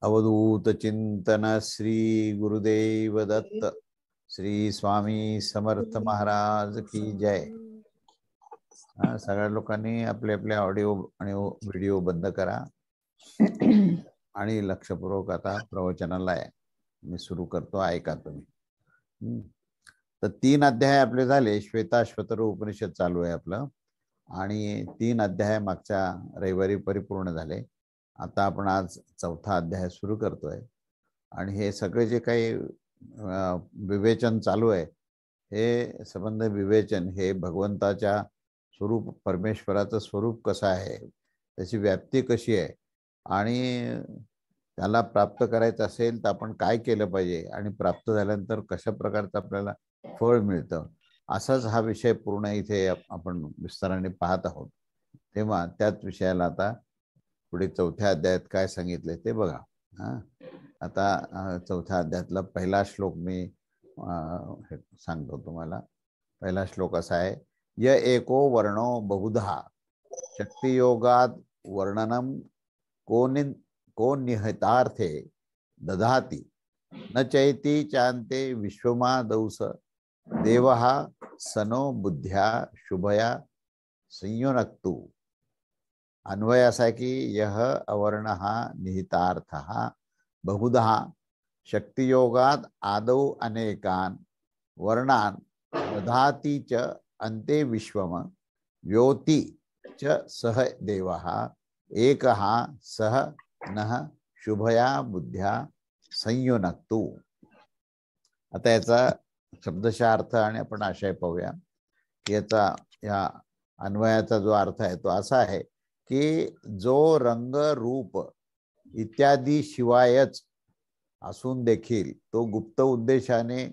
अवधूत चिंतन श्री गुरुदेव दत्त श्री स्वामी समर्थ महाराज की जय। सगळ्या लोकांनी आपले आपले ऑडिओ आणि व्हिडिओ बंद करा आणि लक्षपूर्वक आता प्रवचनाला आहे मी सुरू करतो, ऐका तुम्ही। तर 3 अध्याय आपले झाले। श्वेताश्वतर उपनिषद चालू आहे आपलं आणि 3 अध्याय मागच्या रविवारी परिपूर्ण झाले। आता आपण आज 4था अध्याय सुरू करतोय आणि हे सगळे जे काही विवेचन चालू आहे हे संबंध विवेचन हे भगवंताच्या स्वरूप, परमेश्वराचं स्वरूप कसं आहे, त्याची व्याप्ती कशी आहे आणि त्याला प्राप्त करायचं असेल तर आपण काय केलं पाहिजे आणि प्राप्त झाल्यानंतर कशा प्रकारचं आपल्याला फळ मिळतं, असाच हा विषय पूर्ण इथे आपण विस्ताराने पाहत आहोत। तेव्हा त्याच विषयाला आता पुढे 4थ्या अध्यायात काय सांगितले ते बघा। आता 4थ्या अध्यायातला पहिला श्लोक मी सांगतो तुम्हाला। पहिला श्लोक असा आहे, य एको वर्णो बहुधा शक्ति योगात वर्णनम को निहितार्थे दधाति न चैति चांते विश्वमा दौस देवः सनो बुद्ध्या शुभया संयुनक्तु। अन्वय असा है कि यह अवर्ण निहितार्थ बहुधा शक्ति योगात आदौ अनेकान वर्णान दधाति च अन्ते विश्वम व्योति च सह देवः एकः सह नः शुभया बुद्ध्या संयुनक्तु। आता याचा शब्दशः अर्थ आणि आपण आशय पाहूया की याचा या अन्वयाचा जो अर्थ आहे तो असा आहे की जो रंग रूप इत्यादी शिवायच असून देखील तो गुप्त उद्देशाने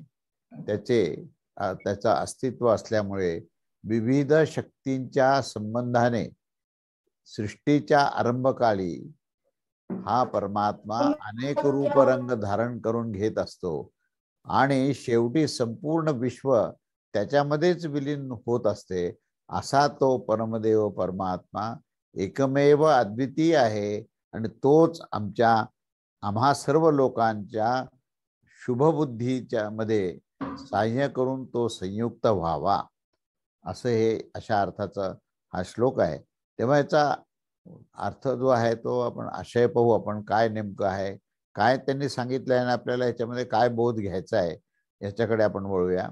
त्याचा अस्तित्व असल्यामुळे विविध शक्तींच्या संबंधाने सृष्टीच्या आरंभकाळी हा परमात्मा अनेक रूप रंग धारण करून घेत असतो आणि शेवटी संपूर्ण विश्व त्याच्यामध्येच विलीन होत असते। असा तो परमदेव परमात्मा एकमेव अद्वितीय आहे आणि तोच आम्हा सर्व लोकांच्या शुभबुद्धीच्या मध्ये सहाय्य करून तो संयुक्त व्हावा, असं हे अशा अर्थाचा हा श्लोक आहे। तेव्हा याचा अर्थ जो आहे तो आपण आशय पाहू, आपण काय नेमकं आहे, काय त्यांनी सांगितलंय आणि आपल्याला याच्यामध्ये काय बोध घ्यायचा आहे याच्याकडे आपण वळूया।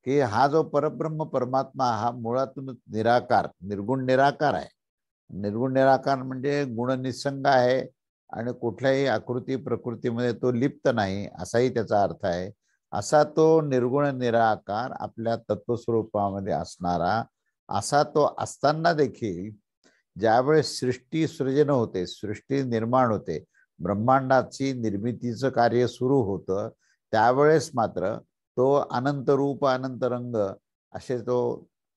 की हा जो परब्रह्म परमात्मा हा मुळातून निराकार, निर्गुण निराकार आहे। निर्गुण निराकार म्हणजे गुण निसंग आहे आणि कुठल्याही आकृती प्रकृतीमध्ये तो लिप्त नाही, असाही त्याचा अर्थ आहे। असा तो निर्गुण निराकार आपल्या तत्वस्वरूपामध्ये असणारा, असा तो असताना देखील ज्यावेळेस सृष्टी सृजन होते, सृष्टी निर्माण होते, ब्रह्मांडाची निर्मितीचं कार्य सुरू होतं, त्यावेळेस मात्र तो अनंत रूप अनंत रंग असे तो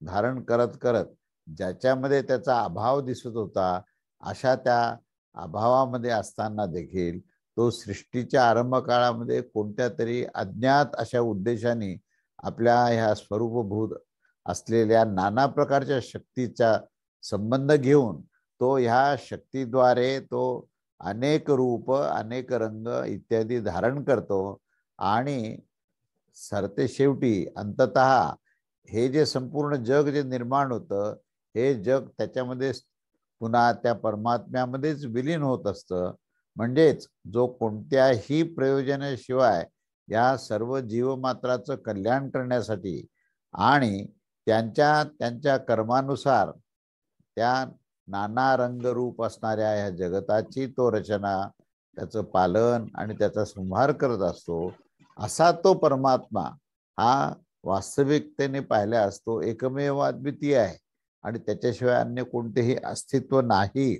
धारण करत करत ज्याच्यामध्ये त्याचा अभाव दिसत होता, अशा त्या अभावामध्ये असताना देखील तो सृष्टीच्या आरंभ काळामध्ये कोणत्या तरी अज्ञात अशा उद्देशाने आपल्या ह्या स्वरूपभूत असलेल्या नाना प्रकारच्या शक्तीचा संबंध घेऊन तो ह्या शक्तीद्वारे तो अनेक रूप अनेक रंग इत्यादी धारण करतो आणि सरते शेवटी अंततः हे जे संपूर्ण जग जे निर्माण होतं हे जग त्याच्यामध्ये पुन्हा त्या परमात्म्यामध्येच विलीन होत असतं। म्हणजेच जो कोणत्याही प्रयोजनाशिवाय या सर्व जीवमात्राचं कल्याण करण्यासाठी आणि त्यांच्या कर्मानुसार त्या नाना रंगरूप असणाऱ्या या जगताची तो रचना, त्याचं पालन आणि त्याचा संहार करत असतो, असा तो परमात्मा हा वास्तविकतेने पाहिल्यास तो एकमेव अद्वितीय आहे आणि त्याच्याशिवाय अन्य कोणतेही अस्तित्व नाही।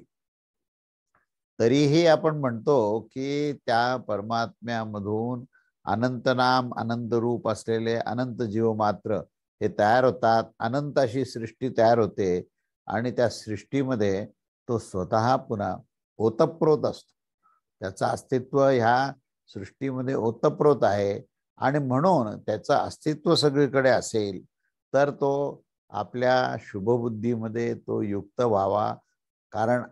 तरीही आपण म्हणतो की त्या परमात्म्यामधून अनंत नाम अनंत रूप असलेले अनंत जीव मात्र हे तयार होतात, अनंत अशी सृष्टी तयार होते आणि त्या सृष्टीमध्ये तो स्वतः पुन्हा ओतप्रोत असतो, त्याचं अस्तित्व ह्या सृष्टीमध्ये ओतप्रोत आहे आणि म्हणून त्याचं अस्तित्व सगळीकडे असेल तर तो आपल्या शुभबुद्धीमध्ये तो युक्त व्हावा, कारण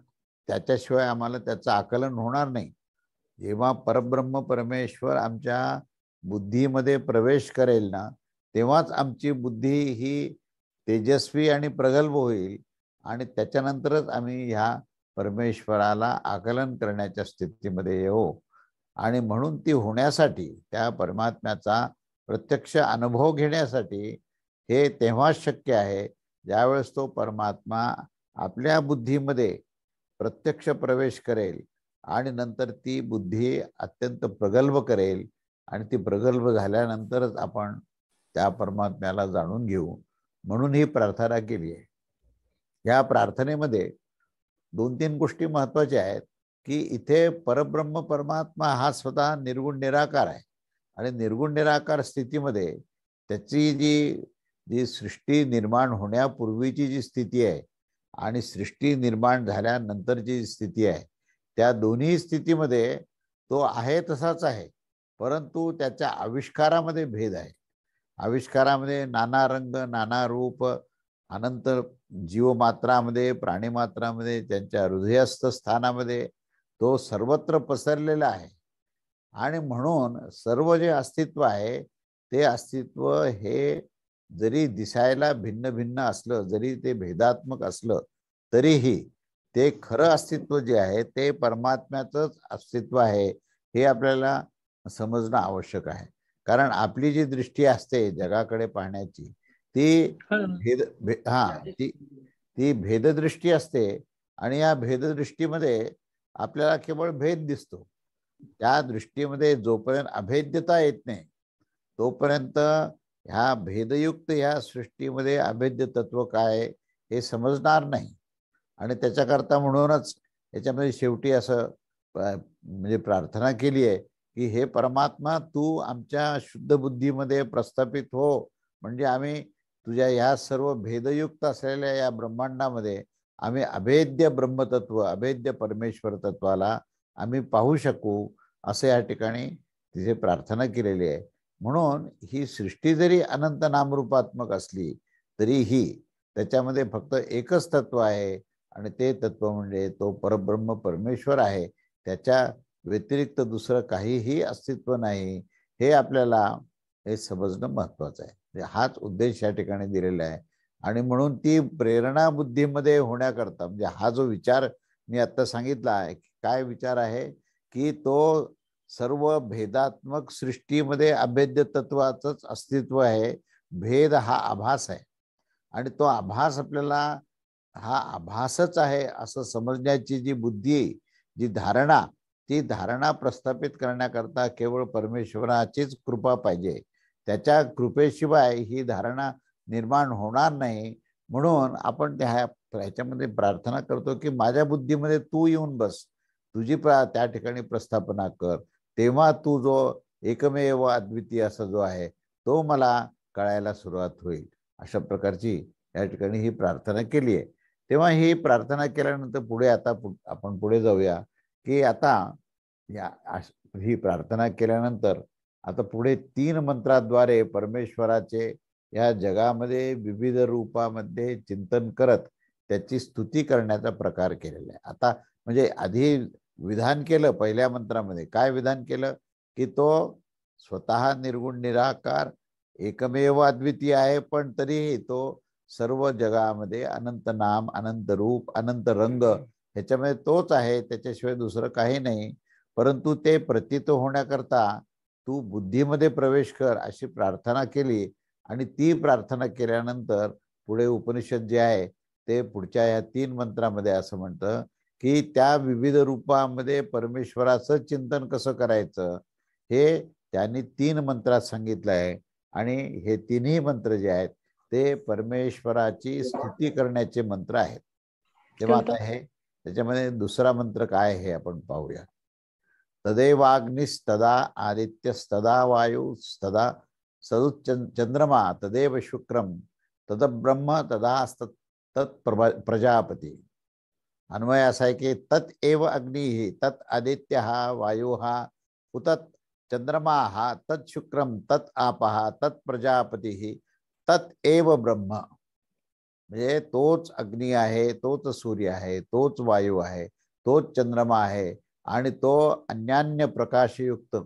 त्याच्याशिवाय आम्हाला त्याचं आकलन होणार नाही। जेव्हा परब्रह्म परमेश्वर आमच्या बुद्धीमध्ये प्रवेश करेल ना, तेव्हाच आमची बुद्धी ही तेजस्वी आणि प्रगल्भ होईल आणि त्याच्यानंतरच आम्ही ह्या परमेश्वराला आकलन करण्याच्या स्थितीमध्ये येऊ. आणि म्हणून ती होण्यासाठी, त्या परमात्म्याचा प्रत्यक्ष अनुभव घेण्यासाठी हे तेव्हाच शक्य आहे ज्यावेळेस तो परमात्मा आपल्या बुद्धीमध्ये प्रत्यक्ष प्रवेश करेल आणि नंतर ती बुद्धी अत्यंत प्रगल्भ करेल आणि ती प्रगल्भ झाल्यानंतरच आपण त्या परमात्म्याला जाणून घेऊ. म्हणून ही प्रार्थना केली आहे. या प्रार्थनेमध्ये 2-3 गोष्टी महत्त्वाच्या आहेत की इथे परब्रह्म परमात्मा हा स्वतः निर्गुण निराकार आहे आणि निर्गुण निराकार स्थितीमध्ये त्याची जी जी सृष्टी निर्माण होण्यापूर्वीची जी स्थिती आहे आणि सृष्टी निर्माण झाल्यानंतरची स्थिती आहे, त्या दोन्ही स्थितीमध्ये तो आहे तसाच आहे, परंतु त्याच्या आविष्कारामध्ये भेद आहे. आविष्कारामध्ये नाना रंग, नाना रूप, अनंत जीवमात्रामध्ये, प्राणीमात्रामध्ये, त्यांच्या हृदयस्थ स्थानामध्ये तो सर्वत्र पसरलेला आहे. आणि म्हणून सर्व जे अस्तित्व आहे ते अस्तित्व हे जरी दिसायला भिन्न भिन्न असलं, जरी ते भेदात्मक असलं, तरीही ते खरं अस्तित्व जे आहे ते परमात्म्याचंच अस्तित्व आहे हे आपल्याला समजणं आवश्यक आहे. कारण आपली जी दृष्टी असते जगाकडे पाहण्याची ती ती भेददृष्टी असते आणि या भेददृष्टीमध्ये आपल्याला केवळ भेद दिसतो. त्या दृष्टीमध्ये जोपर्यंत अभेद्यता येत नाही तोपर्यंत ह्या भेदयुक्त ह्या सृष्टीमध्ये अभेद्य तत्व काय हे समजणार नाही. आणि त्याच्याकरता म्हणूनच याच्यामध्ये शेवटी असं म्हणजे प्रार्थना केली आहे की हे परमात्मा तू आमच्या शुद्ध बुद्धीमध्ये प्रस्थापित हो, म्हणजे आम्ही तुझ्या ह्या सर्व भेदयुक्त असलेल्या या ब्रह्मांडामध्ये आम्ही अभेद्य ब्रह्मतत्व, अभेद्य परमेश्वर तत्वाला आम्ही पाहू शकू, असं या ठिकाणी तिथे प्रार्थना केलेली आहे. म्हणून ही सृष्टी जरी अनंत नामरूपात्मक असली तरीही त्याच्यामध्ये फक्त एकच तत्व आहे आणि ते तत्व म्हणजे तो परब्रह्म परमेश्वर आहे. त्याच्या व्यतिरिक्त दुसरं काहीही अस्तित्व नाही, हे आपल्याला हे समजणं महत्त्वाचं आहे. हाच उद्देश या ठिकाणी दिलेला आहे. आणि म्हणून ती प्रेरणा बुद्धीमध्ये होण्याकरता, म्हणजे हा जो विचार मी आता सांगितला आहे, काय विचार आहे की तो सर्व भेदात्मक सृष्टीमध्ये अभेद्य तत्वाचंच अस्तित्व आहे. भेद हा आभास आहे आणि तो आभास आपल्याला हा आभासच आहे असं समजण्याची जी बुद्धी, जी धारणा, ती धारणा प्रस्थापित करण्याकरता केवळ परमेश्वराचीच कृपा पाहिजे. त्याच्या कृपेशिवाय ही धारणा निर्माण होणार नाही. म्हणून आपण ह्याच्यामध्ये प्रार्थना करतो की माझ्या बुद्धीमध्ये तू येऊन बस, तुझी त्या ठिकाणी प्रस्थापना कर, तेव्हा तू जो एकमेव अद्वितीय असा जो आहे तो मला कळायला सुरुवात होईल. अशा प्रकारची या ठिकाणी ही प्रार्थना केली आहे. तेव्हा ही प्रार्थना केल्यानंतर पुढे आता आपण पुढे जाऊया की आता ही प्रार्थना केल्यानंतर आता पुढे 3 मंत्राद्वारे परमेश्वराचे या जगामध्ये विविध रूपामध्ये चिंतन करत त्याची स्तुती करण्याचा प्रकार केलेला आहे. आता म्हणजे आधी विधान केलं पहिल्या मंत्रामध्ये, काय विधान केलं की तो स्वतः निर्गुण निराकार एकमेव अद्वितीय आहे, पण तरीही तो सर्व जगामध्ये अनंत नाम, अनंत रूप, अनंत रंग ह्याच्यामध्ये तोच आहे, त्याच्याशिवाय दुसरं काही नाही. परंतु ते प्रतीत होण्याकरता तू बुद्धीमध्ये प्रवेश कर अशी प्रार्थना केली. आणि ती प्रार्थना केल्यानंतर पुढे उपनिषद जे आहे ते पुढच्या या 3 मंत्रामध्ये असं म्हणतं की त्या विविध रूपामध्ये परमेश्वराचं चिंतन कसं करायचं हे त्यांनी 3 मंत्रात सांगितलं आहे. आणि हे तिन्ही मंत्र जे आहेत ते परमेश्वराची स्तुती करण्याचे मंत्र आहेत. तेव्हा आता हे त्याच्यामध्ये दुसरा मंत्र काय हे आपण पाहूया. तदेवाग्निस्तदा आदित्यस्तदा वायुस्तदा सदुच्चंद्रमा तदेव शुक्रम तदब्रह्म तत् प्रजापती. अन्वय असा आहे की तत् एव अग्नि तत् आदित्य वायु उतत् चंद्रमा तत् शुक्रम तत् आप तत् प्रजापती तत् एव ब्रह्म. म्हणजे तोच अग्नी आहे, तोच सूर्य आहे, तोच वायू आहे, तोच चंद्रमा आहे आणि तो अन्यान्य प्रकाशयुक्त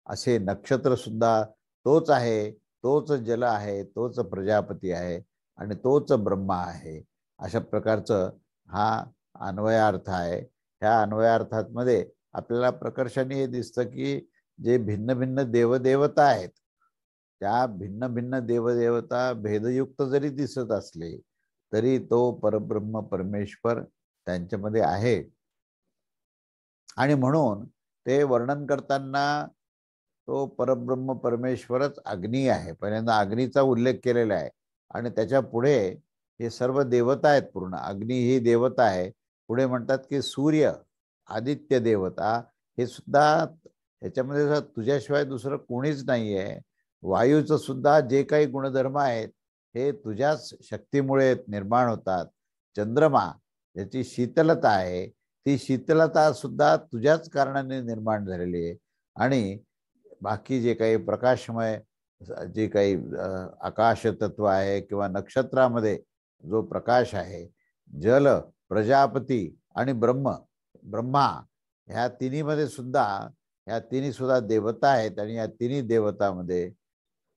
असे नक्षत्र सुद्धा तोच आहे, तोच जल आहे, तोच प्रजापती आहे आणि तोच ब्रह्मा आहे. अशा प्रकारचं हा अन्वयार्थ आहे. ह्या अन्वयार्थामध्ये आपल्याला प्रकर्षाने हे दिसतं की जे भिन्न भिन्न देवदेवता आहेत, त्या भिन्न भिन्न देवदेवता भेदयुक्त जरी दिसत असले तरी तो परब्रह्म परमेश्वर त्यांच्यामध्ये आहे. आणि म्हणून ते वर्णन करताना तो परब्रह्म परमेश्वरच अग्नी आहे. पहिल्यांदा अग्नीचा उल्लेख केलेला आहे आणि त्याच्या पुढे हे सर्व देवता आहेत. पूर्ण अग्नी ही देवता आहे. पुढे म्हणतात की सूर्य, आदित्य देवता हे सुद्धा ह्याच्यामध्ये तुझ्याशिवाय दुसरं कोणीच नाही आहे. वायूचं सुद्धा जे काही गुणधर्म आहेत हे तुझ्याच शक्तीमुळे निर्माण होतात. चंद्रमा ज्याची शीतलता आहे ती शीतलता सुद्धा तुझ्याच कारणाने निर्माण झालेली आहे. आणि बाकी जे काही प्रकाशमय जे काही आकाश तत्व आहे किंवा नक्षत्रामध्ये जो प्रकाश आहे, जल, प्रजापती आणि ब्रह्मा ह्या तिन्हीमध्ये सुद्धा ह्या तिन्ही सुद्धा देवता आहेत आणि या तिन्ही देवतामध्ये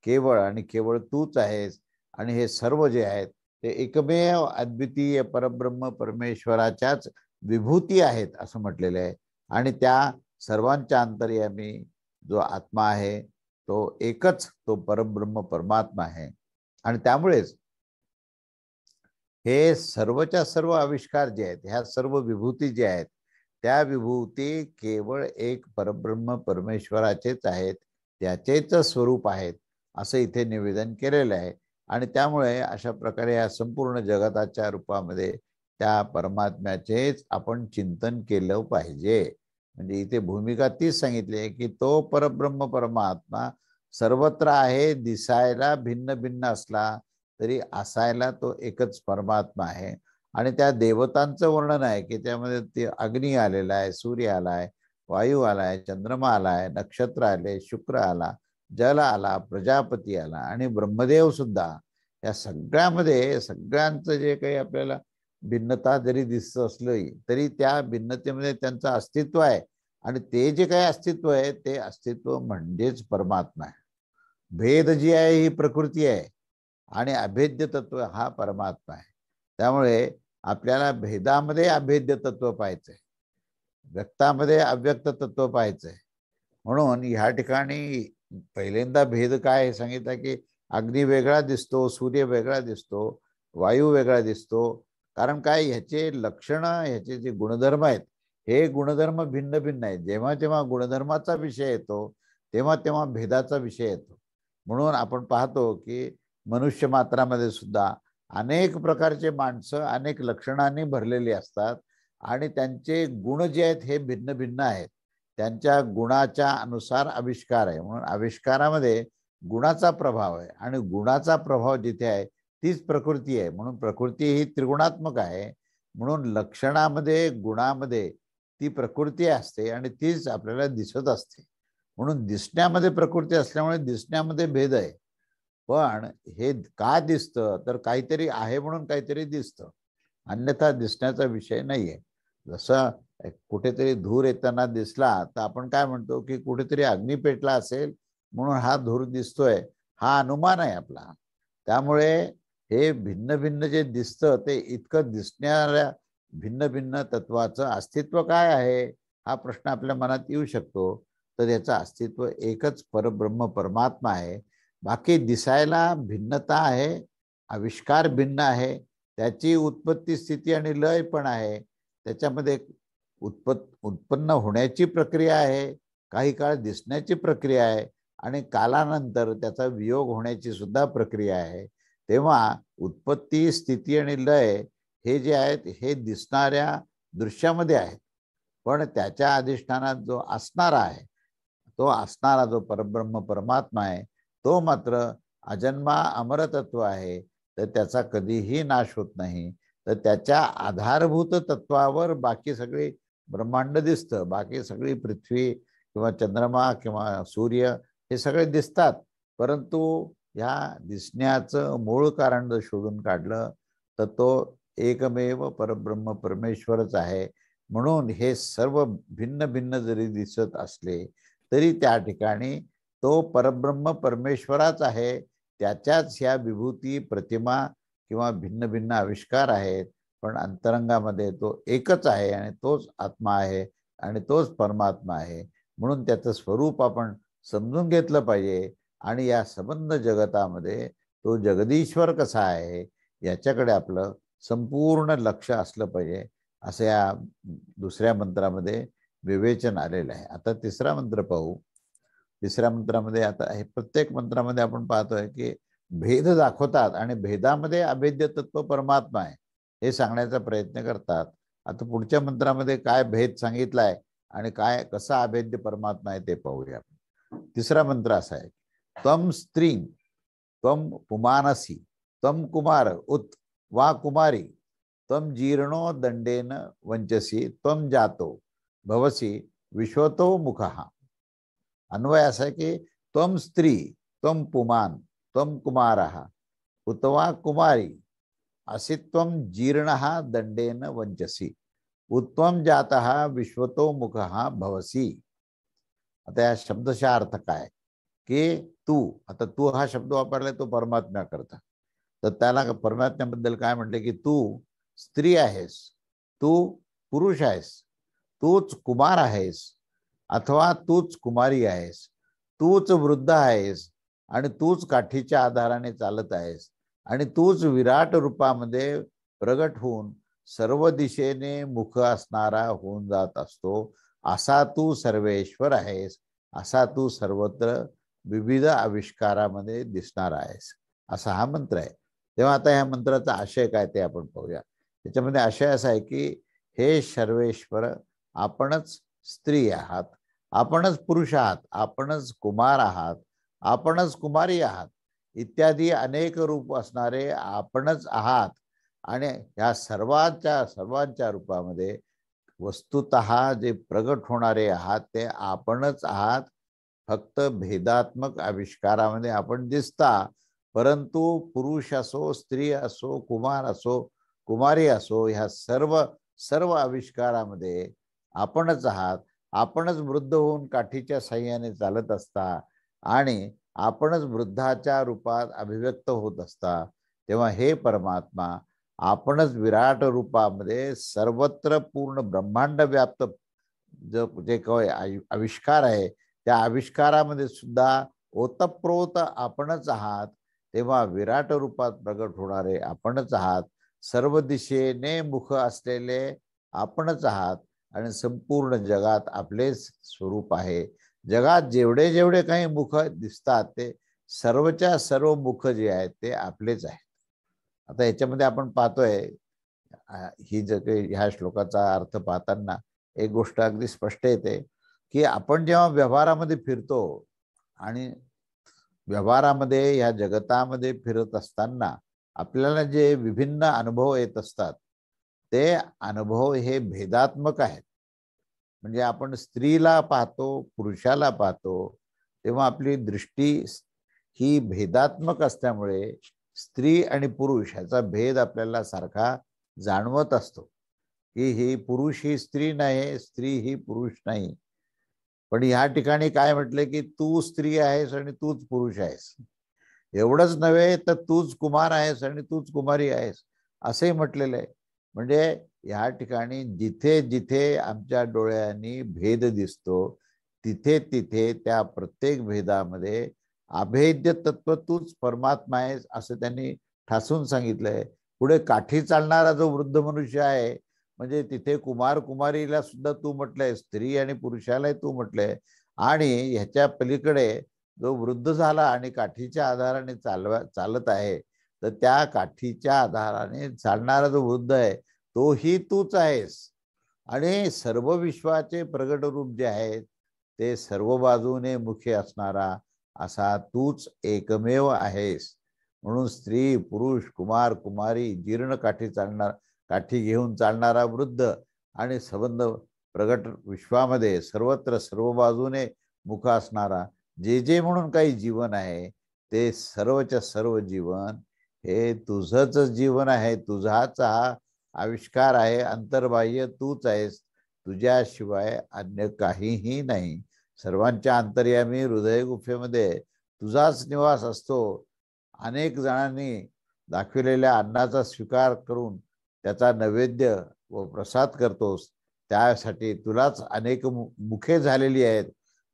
केवळ आणि केवळ तूच आहेस. आणि हे सर्व जे आहेत ते एकमेव अद्वितीय परब्रह्म परमेश्वराच्याच विभूती आहेत असं म्हटलेलं आहे. आणि त्या सर्वांच्या अंतर्यामी जो आत्मा आहे तो एकच, तो परब्रह्म परमात्मा आहे. आणि त्यामुळेच हे सर्वच्या सर्व आविष्कार जे आहेत, ह्या सर्व विभूती जे आहेत, त्या विभूती केवळ एक परब्रह्म परमेश्वराचेच आहेत, त्याचेच स्वरूप आहेत असं इथे निवेदन केलेलं आहे. आणि त्यामुळे अशा प्रकारे या संपूर्ण जगताच्या रूपामध्ये त्या परमात्म्याचेच आपण चिंतन केलं पाहिजे. म्हणजे इथे भूमिका तीच सांगितली आहे की तो परब्रह्म परमात्मा सर्वत्र आहे, दिसायला भिन्न भिन्न असला तरी असायला तो एकच परमात्मा आहे. आणि त्या देवतांचं वर्णन आहे की त्यामध्ये ते अग्नी आलेला आहे, सूर्य आलाय, वायू आलाय, चंद्रमा आलाय, नक्षत्र आले, शुक्र आला, जल आला, प्रजापती आला आणि ब्रह्मदेव सुद्धा. या सगळ्यामध्ये सगळ्यांचं जे काही आपल्याला भिन्नता जरी दिसत असली तरी त्या भिन्नतेमध्ये त्यांचं अस्तित्व आहे. आणि ते जे काही अस्तित्व आहे ते अस्तित्व म्हणजेच परमात्मा आहे. भेद जी आहे ही प्रकृती आहे आणि अभेद्य तत्व हा परमात्मा आहे. त्यामुळे आपल्याला भेदामध्ये अभेद्य तत्व पाहायचंय, व्यक्तामध्ये अव्यक्त तत्व पाहायचंय. म्हणून ह्या ठिकाणी पहिल्यांदा भेद काय हे सांगितलं की अग्नी वेगळा दिसतो, सूर्य वेगळा दिसतो, वायू वेगळा दिसतो. कारण काय, ह्याचे लक्षण, ह्याचे जे गुणधर्म आहेत हे गुणधर्म भिन्न भिन्न आहेत. जेव्हा जेव्हा गुणधर्माचा विषय येतो तेव्हा तेव्हा भेदाचा विषय येतो. म्हणून आपण पाहतो की मनुष्य मात्रामध्ये सुद्धा अनेक प्रकारचे माणसं अनेक लक्षणांनी भरलेली असतात आणि त्यांचे गुण जे आहेत हे भिन्न भिन्न आहेत. त्यांच्या गुणाच्या अनुसार आविष्कार आहे. म्हणून आविष्कारामध्ये गुणाचा प्रभाव आहे आणि गुणाचा प्रभाव जिथे आहे तीच प्रकृती आहे. म्हणून प्रकृती ही त्रिगुणात्मक आहे. म्हणून लक्षणामध्ये, गुणामध्ये ती प्रकृती असते आणि तीच आपल्याला दिसत असते. म्हणून दिसण्यामध्ये प्रकृती असल्यामुळे दिसण्यामध्ये भेद आहे. पण हे का दिसतं, तर काहीतरी आहे म्हणून काहीतरी दिसतं, अन्यथा दिसण्याचा विषय नाहीये. जसं कुठेतरी धूर येताना दिसला तर आपण काय म्हणतो की कुठेतरी अग्नी पेटला असेल म्हणून हा धूर दिसतोय, हा अनुमान आहे आपला. त्यामुळे हे भिन्न भिन्न जे दिसतं ते इतकं दिसणाऱ्या भिन्न भिन्न तत्वाचं अस्तित्व काय आहे हा प्रश्न आपल्या मनात येऊ शकतो. तर याचं अस्तित्व एकच परब्रह्म परमात्मा आहे. बाकी दिसायला भिन्नता आहे, आविष्कार भिन्न आहे, त्याची उत्पत्ती, स्थिती आणि लय पण आहे. त्याच्यामध्ये उत्पन्न होण्याची प्रक्रिया आहे, काही काळ दिसण्याची प्रक्रिया आहे आणि कालानंतर त्याचा वियोग होण्याची सुद्धा प्रक्रिया आहे. तेव्हा उत्पत्ती, स्थिती आणि लय हे जे आहेत हे दिसणाऱ्या दृश्यामध्ये आहेत. पण त्याच्या अधिष्ठानात जो असणारा आहे, तो असणारा जो परब्रह्म परमात्मा आहे तो मात्र अजन्मा अमरतत्व आहे. तर त्याचा कधीही नाश होत नाही. तर त्याच्या आधारभूत तत्वावर बाकी सगळी ब्रह्मांड दिसतं, बाकी सगळी पृथ्वी किंवा चंद्रमा किंवा सूर्य हे सगळे दिसतात. परंतु ह्या दिसण्याचं मूळ कारण जर शोधून काढलं तर तो एकमेव परब्रह्म परमेश्वरच आहे. म्हणून हे सर्व भिन्न भिन्न जरी दिसत असले तरी त्या ठिकाणी तो परब्रह्म परमेश्वराच आहे, त्याच्याच ह्या विभूती प्रतिमा किंवा भिन्न भिन्न आविष्कार आहेत, पण अंतरंगामध्ये तो एकच आहे आणि तोच आत्मा आहे आणि तोच परमात्मा आहे. म्हणून त्याचं स्वरूप आपण समजून घेतलं पाहिजे आणि या संबंध जगतामध्ये तो जगदीश्वर कसा आहे याच्याकडे आपलं संपूर्ण लक्ष असलं पाहिजे, असं या दुसऱ्या मंत्रामध्ये विवेचन आलेलं आहे. आता तिसरा मंत्र पाहू. तिसऱ्या मंत्रामध्ये आता हे प्रत्येक मंत्रामध्ये आपण पाहतोय की भेद दाखवतात आणि भेदामध्ये अभेद्य तत्व परमात्मा आहे हे सांगण्याचा प्रयत्न करतात. आता पुढच्या मंत्रामध्ये काय भेद सांगितलाय आणि काय कसा अभेद्य परमात्मा आहे ते पाहूया. तिसरा मंत्र असा आहे, त्वम स्त्री त्वम पुमानसी त्वम कुमार उत वा कुमारी त्वम जीर्णो दंडेन वंचसी त्वम जातो भवसी विश्वतो मुखः. अन्वय असा आहे की त्वम स्त्री त्वम पुमान त्वम कुमारः उत वा कुमारी असी त्वम जीर्णः दंडेन वंचसी उत्तम जातः विश्वतो मुखः भवसी. आता या शब्दशः अर्थ काय की तू, आता तू हा शब्द वापरलाय तो परमात्म्या करता, तर त्याला परमात्म्याबद्दल काय म्हटले की तू स्त्री आहेस, तू पुरुष आहेस, तूच कुमार आहेस अथवा तूच कुमारी आहेस, तूच वृद्ध आहेस आणि तूच काठीच्या आधाराने चालत आहेस आणि तूच विराट रूपामध्ये प्रगट होऊन सर्व दिशेने मुख असणारा होऊन जात असतो, असा तू सर्वेश्वर आहेस, असा तू सर्वत्र विविध आविष्कारामध्ये दिसणार आहेस, असा हा मंत्र आहे. तेव्हा आता ह्या मंत्राचा आशय काय ते आपण पाहूया. त्याच्यामध्ये आशय असा आहे की हे सर्वेश्वर, आपणच स्त्री आहात, आपणच पुरुष आहात, आपणच कुमार आहात, आपणच कुमारी आहात, इत्यादी अनेक रूप असणारे आपणच आहात आणि ह्या सर्वांच्या रूपामध्ये वस्तुतः जे प्रगट होणारे आहात ते आपणच आहात. फक्त भेदात्मक आविष्कारामध्ये आपण दिसता, परंतु पुरुष असो, स्त्री असो, कुमार असो, कुमारी असो, ह्या सर्व आविष्कारामध्ये आपणच आहात. आपणच वृद्ध होऊन काठीच्या साह्याने चालत असता आणि आपणच वृद्धाच्या रूपात अभिव्यक्त होत असता. तेव्हा हे परमात्मा आपणच विराट रूपामध्ये सर्वत्र पूर्ण ब्रह्मांड व्याप्त जे काही आविष्कार आहे त्या आविष्कारामध्ये सुद्धा ओतप्रोत आपणच आहात. तेव्हा विराट रूपात प्रगट होणारे आपणच आहात, सर्व दिशेने मुख असलेले आपणच आहात आणि संपूर्ण जगात आपलेच स्वरूप आहे. जगात जेवढे जेवढे काही मुख दिसतात ते सर्वच्या सर्व मुख जे आहेत ते आपलेच आहेत. आता याच्यामध्ये आपण पाहतोय ही जर काही ह्या श्लोकाचा अर्थ पाहताना एक गोष्ट अगदी स्पष्ट येते की आपण जेव्हा व्यवहारामध्ये फिरतो आणि व्यवहारामध्ये या जगतामध्ये फिरत असताना आपल्याला जे विभिन्न अनुभव येत असतात ते अनुभव हे भेदात्मक आहेत. म्हणजे आपण स्त्रीला पाहतो, पुरुषाला पाहतो, तेव्हा आपली दृष्टी ही भेदात्मक असल्यामुळे स्त्री आणि पुरुष ह्याचा भेद आपल्याला सारखा जाणवत असतो की ही पुरुष ही स्त्री नाही, स्त्री ही पुरुष नाही. पण ह्या ठिकाणी काय म्हटलं की तू स्त्री आहेस आणि तूच पुरुष आहेस. एवढंच नव्हे तर तूच कुमार आहेस आणि तूच कुमारी आहेस असंही म्हटलेलं आहे. म्हणजे ह्या ठिकाणी जिथे जिथे आमच्या डोळ्यांनी भेद दिसतो तिथे तिथे त्या प्रत्येक भेदामध्ये अभेद्य तत्व तूच परमात्मा आहेस असं त्यांनी ठासून सांगितलंय. पुढे काठी चालणारा जो वृद्ध मनुष्य आहे म्हणजे तिथे कुमार कुमारीला सुद्धा तू म्हटलंय, स्त्री आणि पुरुषालाही तू म्हटलंय आणि ह्याच्या पलीकडे जो वृद्ध झाला आणि काठीच्या आधाराने चालत आहे तर त्या काठीच्या आधाराने चालणारा जो वृद्ध आहे तोही तूच आहेस आणि सर्व विश्वाचे प्रगट रूप जे आहेत ते सर्व बाजूने मुखे असणारा असा तूच एकमेव आहेस. म्हणून स्त्री पुरुष कुमार कुमारी जीर्ण काठी घेऊन चालणारा वृद्ध आणि संबंध प्रगट विश्वामध्ये सर्वत्र सर्व बाजूने मुख असणारा जे जे म्हणून काही जीवन आहे ते सर्वच्या सर्व जीवन हे तुझंच जीवन आहे, तुझाच हा आविष्कार आहे, अंतर्बाह्य तूच आहेस. तुझ्याशिवाय अन्य काहीही नाही. सर्वांच्या अंतर्यामी हृदय गुफेमध्ये तुझाच निवास असतो. अनेक जणांनी दाखविलेल्या अन्नाचा स्वीकार करून त्याचा नैवेद्य व प्रसाद करतोस. त्यासाठी तुलाच अनेक मुखे झालेली आहेत.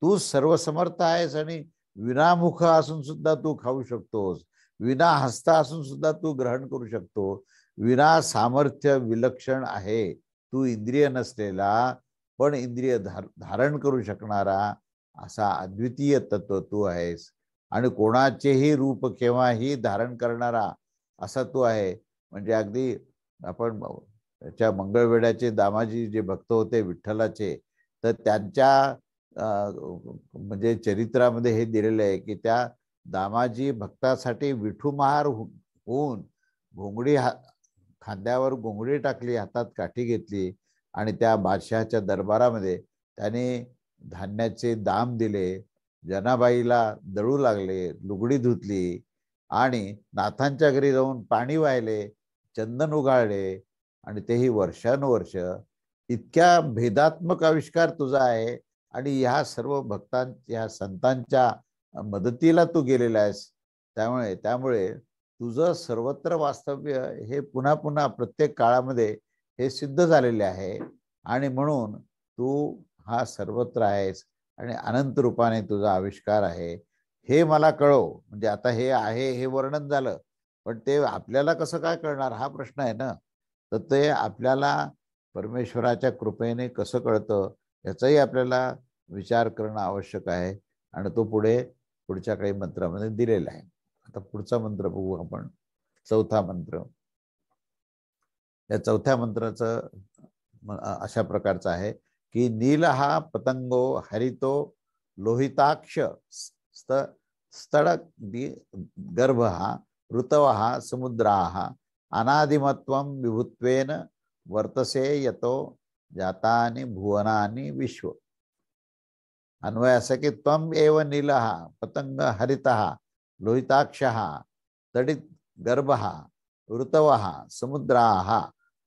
तू सर्वसमर्थ आहेस आणि विनामुख असून सुद्धा तू खाऊ शकतोस. विना हस्ता असून सुद्धा तू ग्रहण करू शकतो. विना सामर्थ्य विलक्षण आहे. तू इंद्रिय नसलेला पण इंद्रिय धारण करू शकणारा असा अद्वितीय तत्व तू आहेस. आणि कोणाचेही रूप केव्हाही धारण करणारा असा तू आहे. म्हणजे अगदी आपण त्याच्या मंगळवेढ्याचे दामाजी जे भक्त होते विठ्ठलाचे, तर त्यांच्या म्हणजे चरित्रामध्ये हे दिलेलं आहे की त्या दामाजी भक्तासाठी विठुमहार होऊन घोंगडी खांद्यावर घोंगडी टाकली, हातात काठी घेतली आणि त्या बादशहाच्या दरबारामध्ये त्याने धान्याचे दाम दिले. जनाबाईला दळू लागले, लुगडी धुतली आणि नाथांच्या घरी जाऊन पाणी वाहिले, चंदन उगाळले आणि तेही वर्षानुवर्ष. इतक्या भेदात्मक आविष्कार तुझा आहे आणि ह्या सर्व भक्तांच्या संतांच्या मदतीला तू गेलेला आहेस. त्यामुळे तुझं सर्वत्र वास्तव्य हे पुन्हा पुन्हा प्रत्येक काळामध्ये हे सिद्ध झालेले आहे. आणि म्हणून तू हा सर्वत्र आहेस आणि अनंत रूपाने तुझा आविष्कार आहे हे मला कळव. म्हणजे आता हे आहे हे वर्णन झालं, पण ते आपल्याला कसं काय कळणार हा प्रश्न आहे ना. तर ते आपल्याला परमेश्वराच्या कृपेने कसं कळतं याचाही आपल्याला विचार करणं आवश्यक आहे. आणि तो पुढच्या काही मंत्रामध्ये दिलेला आहे. आता पुढचा मंत्र बघू आपण, चौथा मंत्र. या चौथ्या मंत्राचं अशा प्रकारचं आहे की नील हा पतंगो हरितो लोहिताक्ष स्थळ गर्भ ऋतव समुद्रा अनादिमत्वं विभुत्वेन वर्तसे यतो जातानि भुवनानि विश्व. अन्वय असा की त्वम एव नीलः पतंग हरितः लोहिताक्षः तडित गर्भः ऋतवः समुद्राः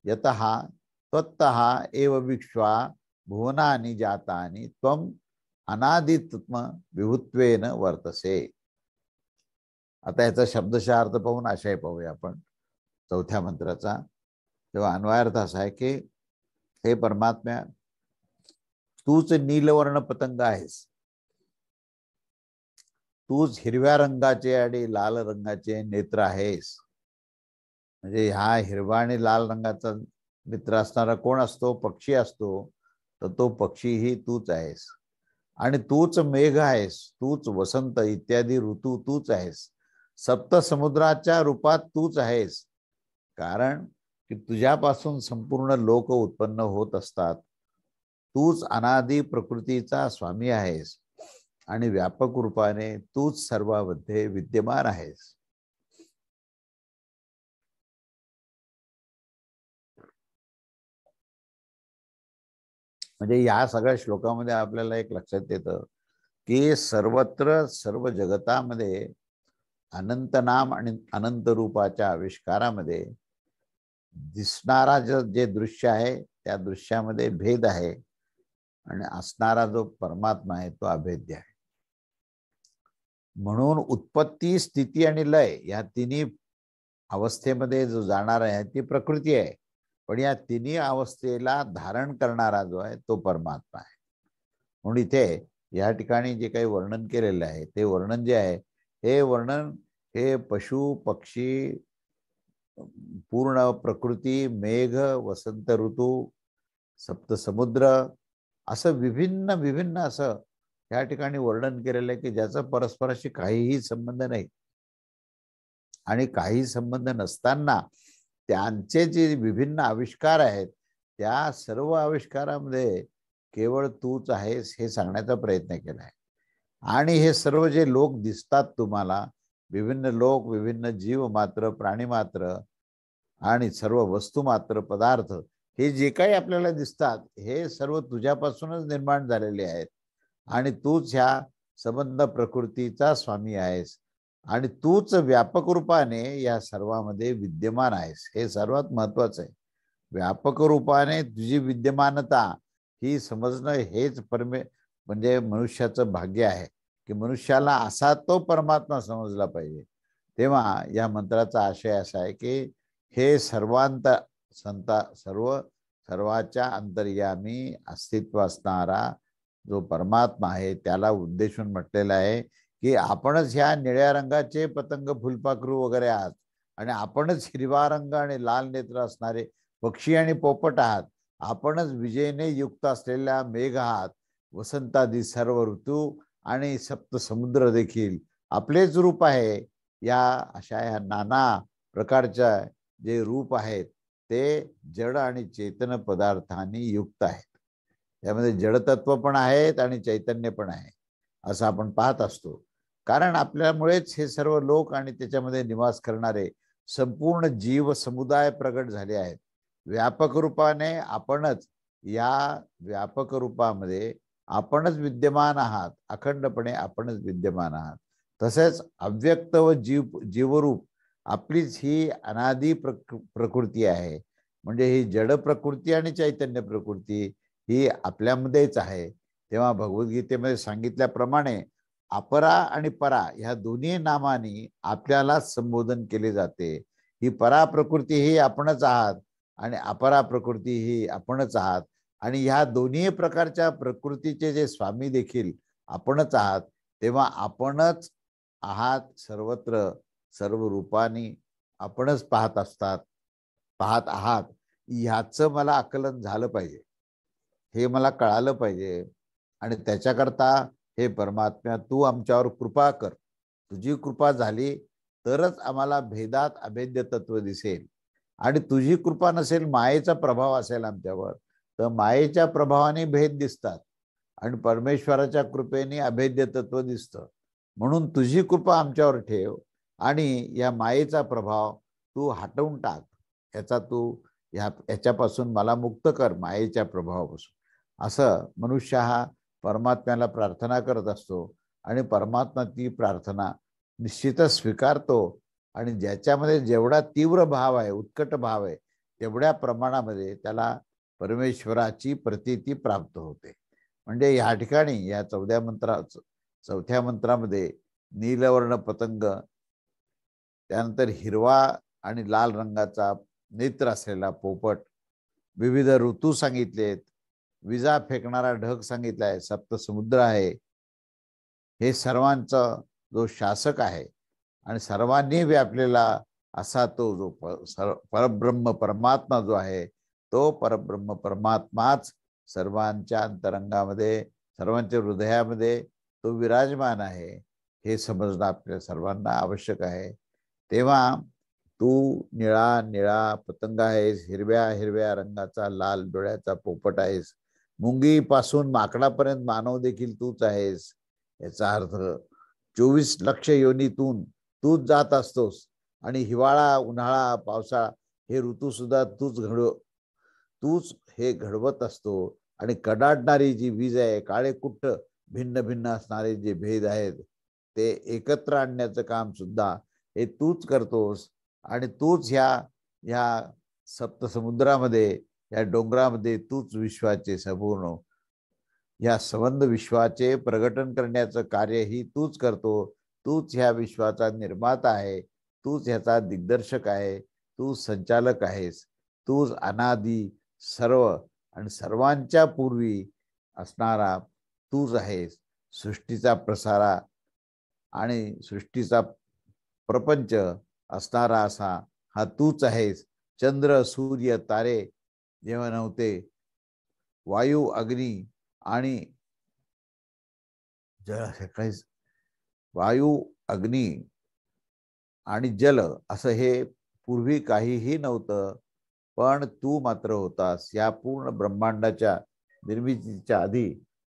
यतः त्वत्तः एव विश्वा भुवनानि जातानि त्वम अनादित्व विभुत्वेन वर्तसे. आता याचा शब्दशः अर्थ पाहून आशय पाहूया आपण चौथ्या मंत्राचा. तेव्हा अन्वयार्थ असा आहे की हे परमात्म्या, तूच नीलवर्ण पतंग आहेस. तूच हिरव्या रंगाचे आणि लाल रंगाचे नेत्र आहेस. म्हणजे ह्या हिरवा आणि लाल रंगाचा नेत्र असणारा कोण असतो? पक्षी असतो. तर तो पक्षीही तूच आहेस. आणि तूच मेघ आहेस, तूच वसंत इत्यादी ऋतू तूच आहेस. सप्त समुद्राच्या रूपात तूच आहेस. कारण की तुझ्यापासून संपूर्ण लोक उत्पन्न होत असतात. तूच अनादी प्रकृतीचा स्वामी आहेस आणि व्यापक रूपाने तूच सर्वांमध्ये विद्यमान आहेस. म्हणजे या सगळ्या श्लोकामध्ये आपल्याला एक लक्षात येतं की सर्वत्र सर्व जगतामध्ये अनंत नाम आणि अनंत रूपाच्या आविष्कारामध्ये दिसणारा जे दृश्य आहे त्या दृश्यामध्ये भेद आहे आणि असणारा जो परमात्मा आहे तो अभेद्य आहे. म्हणून उत्पत्ती, स्थिती आणि लय या तिन्ही अवस्थेमध्ये जो जाणार आहे ती प्रकृती आहे. पण या तिन्ही अवस्थेला धारण करणारा जो आहे तो परमात्मा आहे. म्हणून इथे या ठिकाणी जे काही वर्णन केलेलं आहे ते वर्णन जे आहे हे वर्णन हे पशु पक्षी, पूर्ण प्रकृती, मेघ, वसंत ऋतू, सप्त समुद्र असं विभिन्न विभिन्न असं या ठिकाणी वर्णन केलेलं आहे की ज्याचा परस्पराशी काहीही संबंध नाही. आणि काही संबंध नसताना त्यांचे जे विभिन्न आविष्कार आहेत त्या सर्व आविष्कारामध्ये केवळ तूच आहेस हे सांगण्याचा प्रयत्न केला आहे. आणि हे सर्व जे लोक दिसतात तुम्हाला, विभिन्न लोक, विभिन्न जीव मात्र, प्राणी मात्र आणि सर्व वस्तू मात्र, पदार्थ, हे जे काही आपल्याला दिसतात हे सर्व तुझ्यापासूनच निर्माण झालेले आहेत. आणि तूच ह्या संबंध प्रकृतीचा स्वामी आहेस आणि तूच व्यापक रूपाने या सर्वांमध्ये विद्यमान आहेस. हे सर्वात महत्वाचं आहे. व्यापक रूपाने तुझी विद्यमानता ही समजणं हेच म्हणजे मनुष्याचं भाग्य आहे की मनुष्याला असा तो परमात्मा समजला पाहिजे. तेव्हा या मंत्राचा आशय असा आहे की हे सर्वाच्या अंतर्यामी अस्तित्व असणारा जो परमात्मा आहे त्याला उद्देशून म्हटलेलं आहे की आपणच ह्या निळ्या रंगाचे पतंग फुलपाखरू वगैरे आहात आणि आपणच हिरवा रंग आणि लाल नेत्र असणारे पक्षी आणि पोपट आहात. आपणच विजेने युक्त असलेल्या मेघ आहात. वसंतादी सर्व ऋतू आणि सप्त समुद्र देखील आपलेच रूप आहे. या नाना प्रकारच्या जे रूप आहेत ते जड आणि चैतन्य पदार्थांनी युक्त आहेत. यामध्ये जडतत्व पण आहेत आणि चैतन्य पण आहे असं आपण पाहत असतो. कारण आपल्यामुळेच हे सर्व लोक आणि त्याच्यामध्ये निवास करणारे संपूर्ण जीव समुदाय प्रगट झाले आहेत. व्यापक रूपाने आपणच, या व्यापक रूपामध्ये आपणच विद्यमान आहात. अखंडपणे आपणच विद्यमान आहात. तसेच अव्यक्त व जीवरूप आपलीच ही अनादी प्रकृती आहे. म्हणजे ही जड प्रकृती आणि चैतन्य प्रकृती ही आपल्यामध्येच आहे. तेव्हा भगवद्गीतेमध्ये सांगितल्याप्रमाणे अपरा आणि परा ह्या दोन्ही नामांनी आपल्याला संबोधन केले जाते. ही परा प्रकृती ही आपणच आहात आणि अपरा प्रकृती ही आपणच आहात आणि ह्या दोन्ही प्रकारच्या प्रकृतीचे जे स्वामी देखील आपणच आहात. तेव्हा आपणच आहात सर्वत्र, सर्व रूपानी आपणच पाहत आहात. ह्याचं मला आकलन झालं पाहिजे, हे मला कळालं पाहिजे आणि त्याच्याकरता हे परमात्म्या तू आमच्यावर कृपा कर. तुझी कृपा झाली तरच आम्हाला भेदात अभेद्य तत्व दिसेल आणि तुझी कृपा नसेल, मायेचा प्रभाव असेल आमच्यावर, तर मायेच्या प्रभावाने भेद दिसतात आणि परमेश्वराच्या कृपेने अभेद्य तत्व दिसतं. म्हणून तुझी कृपा आमच्यावर ठेव आणि या मायेचा प्रभाव तू हटवून टाक. याच्यापासून मला मुक्त कर, मायेच्या प्रभावापासून. असं मनुष्य हा परमात्म्याला प्रार्थना करत असतो आणि परमात्मा ती प्रार्थना निश्चितच स्वीकारतो आणि ज्याच्यामध्ये जेवढा तीव्र भाव आहे, उत्कट भाव आहे, तेवढ्या प्रमाणामध्ये त्याला परमेश्वराची प्रतीती प्राप्त होते. म्हणजे या ठिकाणी या चौथ्या मंत्रामध्ये नीलवर्ण पतंग, त्यानंतर हिरवा आणि लाल रंगाचा नेत्र असलेला पोपट, विविध ऋतू सांगितलेत, विजा फेकणारा ढग सांगितला आहे, सप्त समुद्र आहे. हे सर्वांचा जो शासक आहे आणि सर्वांनी व्यापलेला असा तो जो परब्रह्म परमात्मा जो आहे, तो परब्रह्म परमात्माच सर्वांच्या अंतरंगामध्ये, सर्वांच्या हृदयामध्ये तो विराजमान आहे, हे समजणं आपल्या सर्वांना आवश्यक आहे. तेव्हा तू निळा निळा पतंग आहेस, हिरव्या हिरव्या रंगाचा लाल डोळ्याचा पोपट आहेस, मुंगीपासून माकडापर्यंत मानव देखील तूच आहेस. याचा अर्थ 24 लक्ष योनीतून तूच जात असतोस आणि हिवाळा, उन्हाळा, पावसाळा हे ऋतू सुद्धा तूच हे घडवत असतो. आणि कडाडणारी जी वीज आहे, काळे कुट्ट भिन्न भिन्न असणारे जे भेद आहेत ते एकत्र आणण्याचं काम सुद्धा हे तूच करतोस. आणि तूच ह्या सप्तसमुद्रामध्ये, या डोंगरामध्ये तूच विश्वाचे संपूर्ण या संबंध विश्वाचे प्रगटन करण्याचं कार्य ही तूच करतो. तूच ह्या विश्वाचा निर्माता आहे, तूच ह्याचा दिग्दर्शक आहे, तू संचालक आहेस, तूच अनादी सर्व आणि सर्वांच्या पूर्वी असणारा तूच आहेस. सृष्टीचा प्रसारा आणि सृष्टीचा प्रपंच असणारा असा हा तूच आहेस. चंद्र, सूर्य, तारे जेव्हा नव्हते, वायू, अग्नी आणि वायू, अग्नी आणि जल असं हे पूर्वी काहीही नव्हतं, पण तू मात्र होतास. या पूर्ण ब्रह्मांडाच्या निर्मितीच्या आधी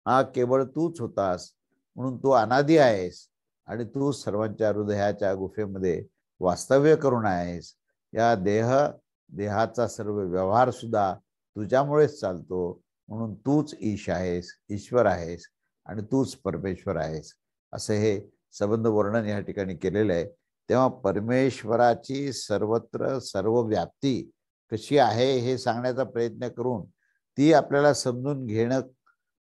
हा केवळ तूच होतास. म्हणून तू अनादी आहेस आणि तू सर्वांच्या हृदयाच्या गुफेमध्ये वास्तव्य करून आहेस. या देहाचा सर्व व्यवहार सुद्धा तुझ्यामुळेच चालतो. म्हणून तूच ईश आहेस, ईश्वर आहेस आणि तूच परमेश्वर आहेस, असं हे संबंध वर्णन या ठिकाणी केलेलं आहे. तेव्हा परमेश्वराची सर्वत्र सर्व व्याप्ती कशी आहे हे सांगण्याचा प्रयत्न करून ती आपल्याला समजून घेणं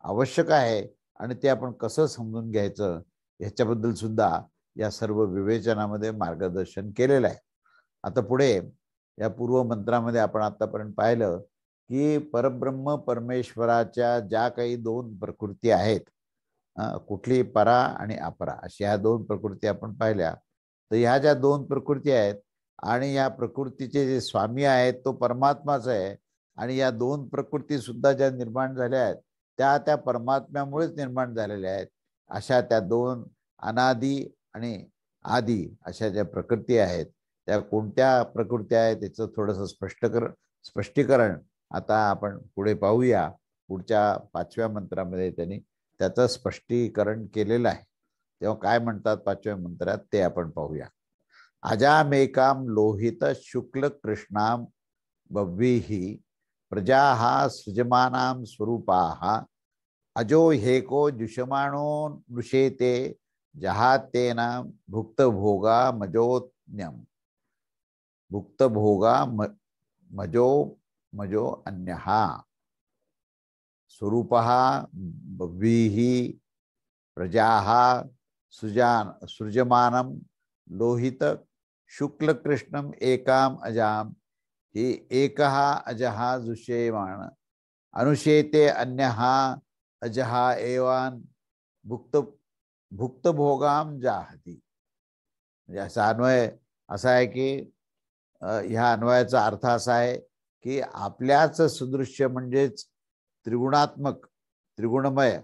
आवश्यक आहे आणि ते आपण कसं समजून घ्यायचं याच्याबद्दल सुद्धा या सर्व विवेचनामध्ये मार्गदर्शन केलेलं आहे. आता पुढे या पूर्व मंत्रामध्ये आपण आतापर्यंत पाहिलं की परब्रह्म परमेश्वराच्या ज्या काही दोन प्रकृती आहेत, कुठली परा आणि अपरा, अशा ह्या दोन प्रकृती आपण पाहिल्या. तर ह्या ज्या दोन प्रकृती आहेत आणि या प्रकृतीचे जे स्वामी आहेत तो परमात्माच आहे आणि या दोन प्रकृती सुद्धा ज्या निर्माण झाल्या आहेत त्या परमात्म्यामुळेच निर्माण झालेल्या आहेत. अशा त्या दोन अनादी आणि आदी अशा ज्या प्रकृती आहेत त्या कोणत्या प्रकृती आहेत त्याचं थोडंसं स्पष्टीकरण आता आपण पुढे पाहूया. पुढच्या 5व्या मंत्रामध्ये त्यांनी त्याचं स्पष्टीकरण केलेलं आहे. तेव्हा काय म्हणतात 5व्या मंत्रात ते आपण पाहूया. अजामेकाम लोहित शुक्ल कृष्णाम बव्वीहि प्रजाहा सृजमानां स्वरूपाः अजो हेको जुषमाणो नृषेते जहातेना भुक्तभोगा मजोन्यम भुक्तभोगा मजो मजो अन्यः स्वरूपः बव्वीहि प्रजाः सृजमानं लोहित शुक्ल कृष्णम एकाम अजाम ही एकः अजः जुषेमाण अनुशेते अन्यः अजः एवान भुक्त भोगाम जाहती. याचा अन्वय असा आहे की ह्या अन्वयाचा अर्थ असा आहे की आपल्याच सदृश्य म्हणजेच त्रिगुणात्मक त्रिगुणमय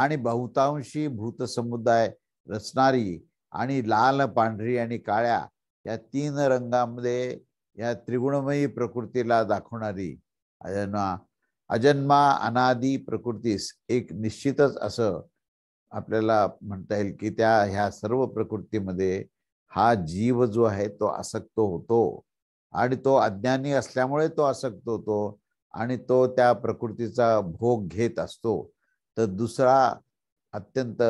आणि बहुतांशी भूतसमुदाय रचणारी आणि लाल पांढरी आणि काळ्या या तीन रंगामध्ये या त्रिगुणमयी प्रकृतीला दाखवणारी अजन्मा अनादी प्रकृतीस एक निश्चितच असं आपल्याला म्हणता येईल की त्या ह्या सर्व प्रकृतीमध्ये हा जीव जो आहे तो आसक्त होतो आणि तो अज्ञानी असल्यामुळे तो आसक्त होतो आणि तो त्या प्रकृतीचा भोग घेत असतो. तर दुसरा अत्यंत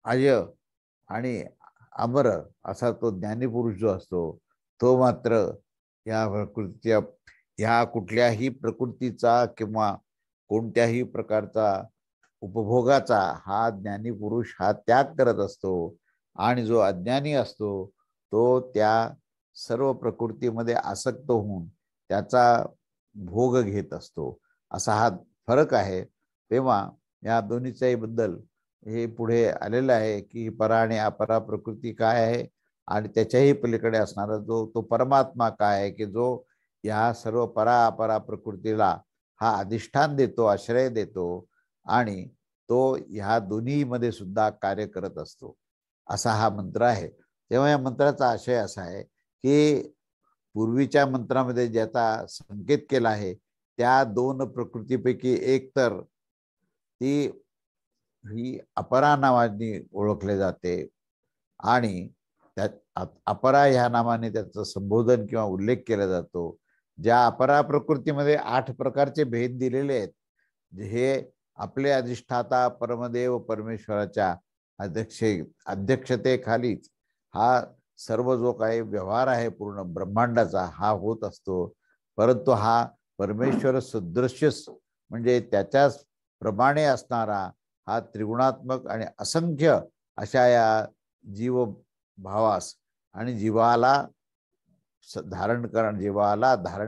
अय आणि अमर असा तो ज्ञानीपुरुष जो असतो तो मात्र या प्रकृतीच्या ह्या कुठल्याही प्रकृतीचा किंवा कोणत्याही प्रकारचा उपभोगाचा हा ज्ञानी पुरुष हा त्याग करत असतो आणि जो अज्ञानी असतो तो त्या सर्व प्रकृतीमध्ये आसक्त होऊन त्याचा भोग घेत असतो. असा हा फरक आहे. तेव्हा या दोन्हीच्याही बद्दल हे पुढे आलेलं आहे की परा आणि अपरा प्रकृती काय आहे आणि त्याच्याही पलीकडे असणारा जो तो परमात्मा काय आहे की जो या सर्व परा अपरा प्रकृतीला हा अधिष्ठान देतो, आश्रय देतो आणि तो ह्या दोन्हीमध्ये सुद्धा कार्य करत असतो. असा हा मंत्र आहे. तेव्हा या मंत्राचा आशय असा आहे की पूर्वीच्या मंत्रामध्ये ज्याचा संकेत केला आहे त्या दोन प्रकृतीपैकी एक तर ती ही अपरा नावाने ओळखले जाते आणि त्या अपरा ह्या नावाने त्याचं संबोधन किंवा उल्लेख केला जातो. ज्या अपरा प्रकृतीमध्ये 8 प्रकारचे भेद दिलेले आहेत, हे आपले अधिष्ठाता परमदेव परमेश्वराच्या अध्यक्षतेखालीच हा सर्व जो काही व्यवहार आहे पूर्ण ब्रह्मांडाचा हा होत असतो. परंतु हा परमेश्वर सदृश्य म्हणजे त्याच्याच प्रमाणे असणारा हा त्रिगुणात्मक आणि असंख्य अशा या जीव भावास आणि जीवाला धारण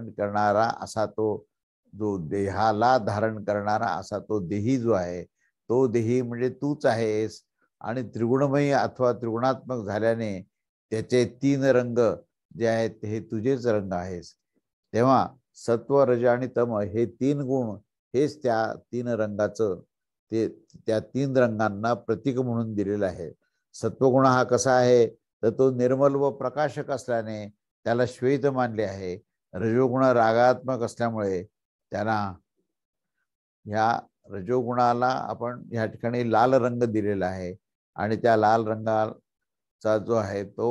करणारा असा तो जो देहाला धारण करणारा असा तो देही जो आहे तो देही म्हणजे तूच आहेस आणि त्रिगुणमयी अथवा त्रिगुणात्मक झाल्याने त्याचे 3 रंग जे आहेत हे तुझेच रंग आहेस. तेव्हा सत्व रज आणि तम हे 3 गुण हेच त्या 3 रंगाचं ते त्या 3 रंगांना प्रतीक म्हणून दिलेलं आहे. सत्वगुण हा कसा आहे तर तो निर्मल व प्रकाशक असल्याने त्याला श्वेत मानले आहे. रजोगुण रागात्मक असल्यामुळे त्याला ह्या रजोगुणाला आपण ह्या ठिकाणी लाल रंग दिलेला आहे आणि त्या लाल रंगाचा जो आहे तो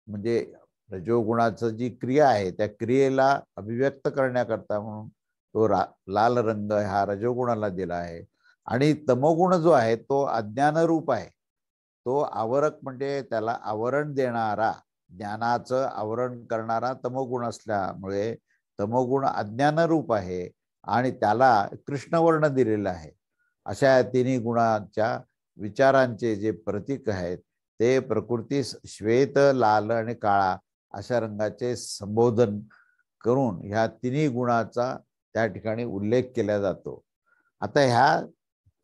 म्हणजे रजोगुणाचं जी क्रिया आहे त्या क्रियेला अभिव्यक्त करण्याकरता म्हणून तो लाल रंग हा रजोगुणाला दिला आहे. आणि तमोगुण जो आहे तो अज्ञान रूप आहे. तो आवरक म्हणजे त्याला आवरण देणारा ज्ञानाचं आवरण करणारा तमोगुण असल्यामुळे तमोगुण अज्ञान रूप आहे आणि त्याला कृष्णवर्ण दिलेला आहे. अशा तिन्ही गुणांच्या विचारांचे जे प्रतीक आहेत ते प्रकृतीस श्वेत, लाल आणि काळा अशा रंगाचे संबोधन करून ह्या तिन्ही गुणाचा त्या ठिकाणी उल्लेख केला जातो. आता ह्या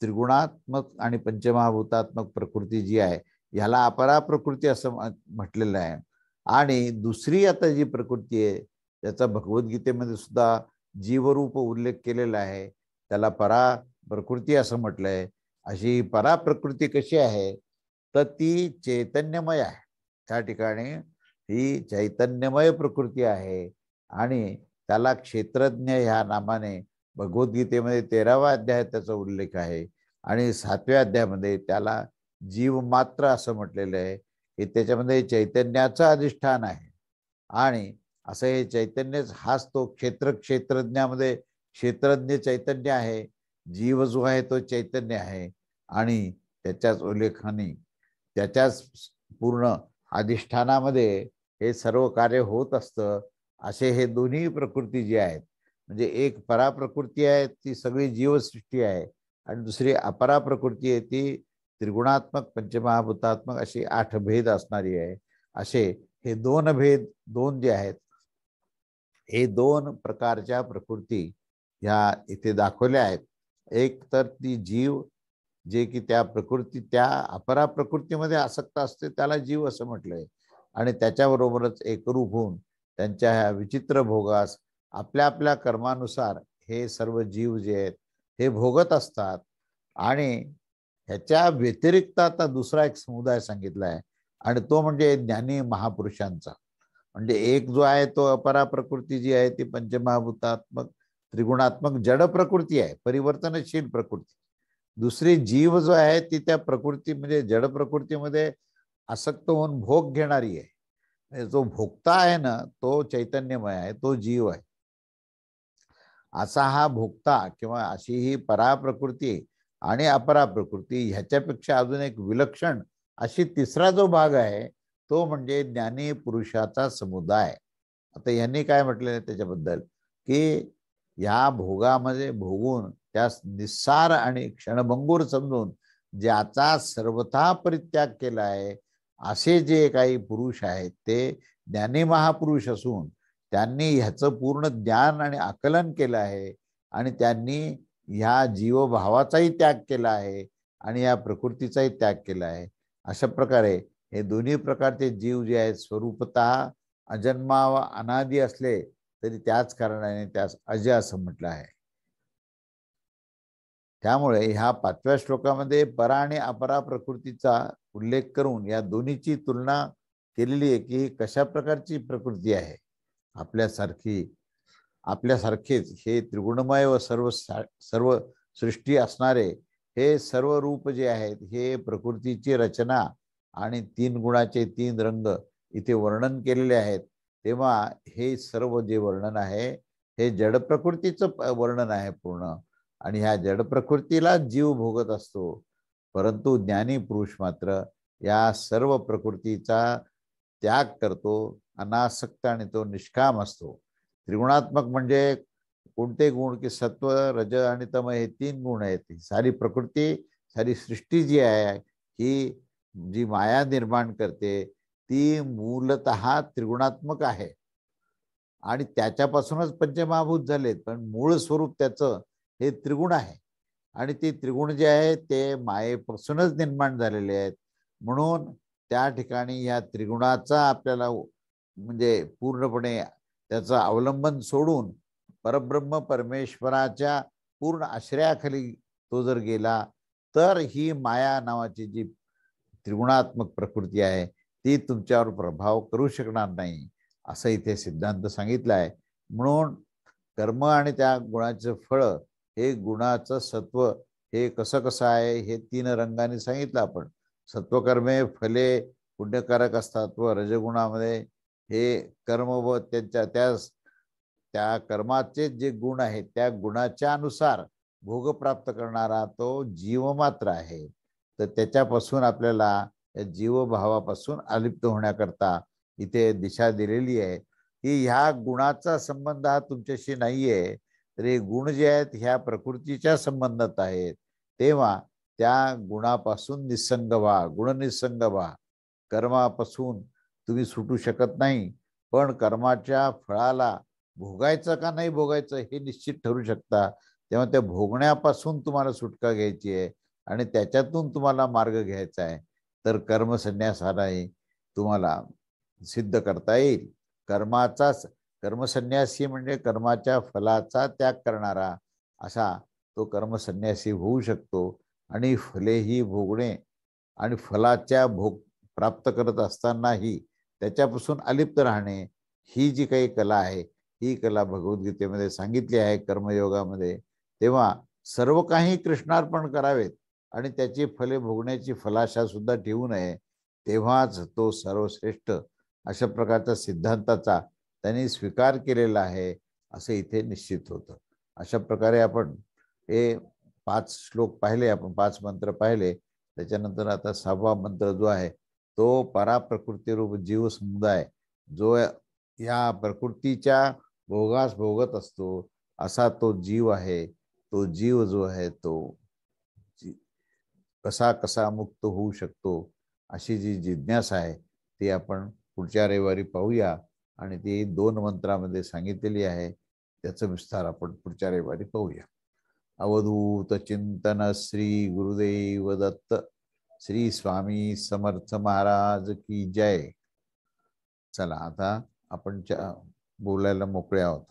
त्रिगुणात्मक आणि पंचमहाभूतात्मक प्रकृती जी आहे ह्याला अपरा प्रकृती असं म्हटलेलं आहे. आणि दुसरी आता जी प्रकृती आहे त्याचा भगवद्गीतेमध्ये सुद्धा जीवरूप उल्लेख केलेला आहे, त्याला परा प्रकृती असं म्हटलंय. अशी परा प्रकृती कशी आहे तर ती चैतन्यमय आहे. त्या ठिकाणी ही चैतन्यमय प्रकृती आहे आणि त्याला क्षेत्रज्ञ ह्या नामाने भगवद्गीतेमध्ये 13व्या अध्यायात त्याचा उल्लेख आहे आणि 7व्या अध्यायामध्ये त्याला जीव मात्र असं म्हटलेलं आहे की त्याच्यामध्ये चैतन्याचं अधिष्ठान आहे. आणि असं हे चैतन्य हाच तो क्षेत्रज्ञामध्ये क्षेत्रज्ञ चैतन्य आहे. जीव जो आहे तो चैतन्य आहे आणि त्याच्याच उल्लेखाने त्याच्याच पूर्ण अधिष्ठानामध्ये हे सर्व कार्य होत असतं. असे हे दोन्ही प्रकृती जी आहेत म्हणजे एक परा प्रकृती आहे ती सगळी जीवसृष्टी आहे आणि दुसरी अपरा प्रकृती आहे ती त्रिगुणात्मक पंचमहाभूतात्मक अशी 8 भेद असणारी आहे. असे हे दोन भेद दोन जे आहेत हे दोन प्रकारच्या प्रकृती ह्या इथे दाखवल्या आहेत. एक तर ती जीव जे की त्या प्रकृती त्या अपरा प्रकृतीमध्ये आसक्त असते त्याला जीव असं म्हटलंय आणि त्याच्याबरोबरच एकरूप होऊन त्यांच्या ह्या विचित्र भोगास आपल्या आपल्या कर्मानुसार हे सर्व जीव जे आहेत हे भोगत असतात. आणि ह्याच्या व्यतिरिक्त आता दुसरा एक समुदाय सांगितला आहे आणि तो म्हणजे ज्ञानी महापुरुषांचा. म्हणजे एक जो आहे तो अपरा प्रकृती जी आहे ती पंचमहाभूतात्मक त्रिगुणात्मक जड प्रकृती आहे, परिवर्तनशील प्रकृती. दुसरी जीव जो आहे ती त्या प्रकृती म्हणजे जड प्रकृतीमध्ये आसक्त होऊन भोग घेणारी आहे. जो भोगता आहे ना तो चैतन्यमय आहे, तो जीव आहे. असा हा भोगता किंवा अशी ही परा प्रकृती आणि अपरा प्रकृती ह्याच्यापेक्षा अजून एक विलक्षण अशी तिसरा जो भाग आहे तो म्हणजे ज्ञानी पुरुषाचा समुदाय. आता यांनी काय म्हटलेलं त्याच्याबद्दल की या भोगामध्ये भोगून त्यास निस्सार आणि क्षणभंगूर समजून ज्याचा सर्वथा परित्याग केला आहे असे जे काही पुरुष आहेत ते ज्ञानी महापुरुष असून त्यांनी ह्याचं पूर्ण ज्ञान आणि आकलन केलं आहे आणि त्यांनी ह्या जीवभावाचाही त्याग केला आहे आणि या प्रकृतीचाही त्याग केला आहे. अशा प्रकारे हे दोन्ही प्रकारचे जीव जे आहेत स्वरूपतः अजन्मा व अनादी असले तरी त्याच कारणाने त्यास अज असं म्हटलं आहे. त्यामुळे ह्या 5व्या श्लोकामध्ये परा आणि अपरा प्रकृतीचा उल्लेख करून या दोन्हीची तुलना केलेली आहे की कशा प्रकारची प्रकृती आहे. आपल्यासारखेच हे त्रिगुणमय व सर्व सृष्टी असणारे हे सर्व रूप जे आहेत हे प्रकृतीची रचना आणि 3 गुणाचे 3 रंग इथे वर्णन केलेले आहेत. तेव्हा हे सर्व जे वर्णन आहे हे जड प्रकृतीचं वर्णन आहे पूर्ण आणि ह्या जड प्रकृतीला जीव भोगत असतो. परंतु ज्ञानी पुरुष मात्र या सर्व प्रकृतीचा त्याग करतो, अनासक्त आणि तो निष्काम असतो. त्रिगुणात्मक म्हणजे कोणते गुण की सत्व, रज आणि तम हे 3 गुण आहेत. सारी प्रकृती सारी सृष्टी जी आहे ही जी माया निर्माण करते ती मूलतः त्रिगुणात्मक आहे आणि त्याच्यापासूनच पंचमहाभूत झालेत. पण मूळ स्वरूप त्याचं हे त्रिगुण आहे आणि ते त्रिगुण जे आहे ते मायेपासूनच निर्माण झालेले आहेत. म्हणून त्या ठिकाणी या त्रिगुणाचा आपल्याला म्हणजे पूर्णपणे त्याचं अवलंबन सोडून परब्रह्म परमेश्वराच्या पूर्ण आश्रयाखाली तो जर गेला तर ही माया नावाची जी त्रिगुणात्मक प्रकृती आहे ती तुमच्यावर प्रभाव करू शकणार नाही असं इथे सिद्धांत सांगितलं आहे. म्हणून कर्म आणि त्या गुणाचं फळ हे गुणाचं सत्व हे कसं आहे हे 3 रंगाने सांगितलं आपण. सत्वकर्मे फले पुण्यकारक असतात व रजगुणामध्ये हे कर्म व त्या कर्माचे जे गुण आहेत त्या गुणाच्या अनुसार भोग प्राप्त करणारा तो जीव मात्र आहे. तर त्याच्यापासून आपल्याला या जीवभावापासून अलिप्त होण्याकरता इथे दिशा दिलेली आहे की ह्या गुणाचा संबंध हा तुमच्याशी नाहीये, तर हे गुण जे आहेत ह्या प्रकृतीच्या संबंधात आहेत, तेव्हा त्या गुणापासून निसंग व्हा, गुणनिसंग व्हा. कर्मापासून तुम्ही सुटू शकत नाही, पण कर्माच्या फळाला भोगायचं का नाही भोगायचं हे निश्चित ठरू शकता. तेव्हा त्या भोगण्यापासून तुम्हाला सुटका घ्यायची आहे आणि त्याच्यातून तुम्हाला मार्ग घ्यायचा आहे, तर कर्मसन्यासालाही तुम्हाला सिद्ध करता येईल. कर्मसन्यासी म्हणजे कर्माच्या फलाचा त्याग करणारा, असा तो कर्मसन्यासी होऊ शकतो. आणि फलेही भोगणे आणि फलाच्या भोग प्राप्त करत असतानाही त्याच्यापासून अलिप्त राहणे, ही जी काही कला आहे, ही कला भगवद्गीतेमध्ये सांगितली आहे कर्मयोगामध्ये. तेव्हा सर्व काही कृष्णार्पण करावेत आणि त्याची फले भोगण्याची फलाशा सुद्धा ठेवू नये, तेव्हाच तो सर्वश्रेष्ठ अशा प्रकारच्या सिद्धांताचा त्यांनी स्वीकार केलेला आहे, असं इथे निश्चित होतं. अशा प्रकारे आपण हे 5 श्लोक पाहिले, आपण 5 मंत्र पाहिले. त्याच्यानंतर आता 6वा मंत्र जो आहे तो पराप्रकृती रूप जीव समुदाय, जो या प्रकृतीच्या भोगास भोगत असतो असा तो जीव आहे. तो जीव जो आहे तो कसा कसा मुक्त होऊ शकतो, अशी जी जिज्ञासा आहे ती आपण पुढच्या रविवारी पाहूया. आणि ती 2 मंत्रामध्ये सांगितलेली आहे. त्याचं विस्तार आपण पुढच्या रविवारी पाहूया. अवधूत चिंतन श्री गुरुदेव दत्त. श्री स्वामी समर्थ महाराज की जय. चला आता आपण बोलायला मोकळे आहोत.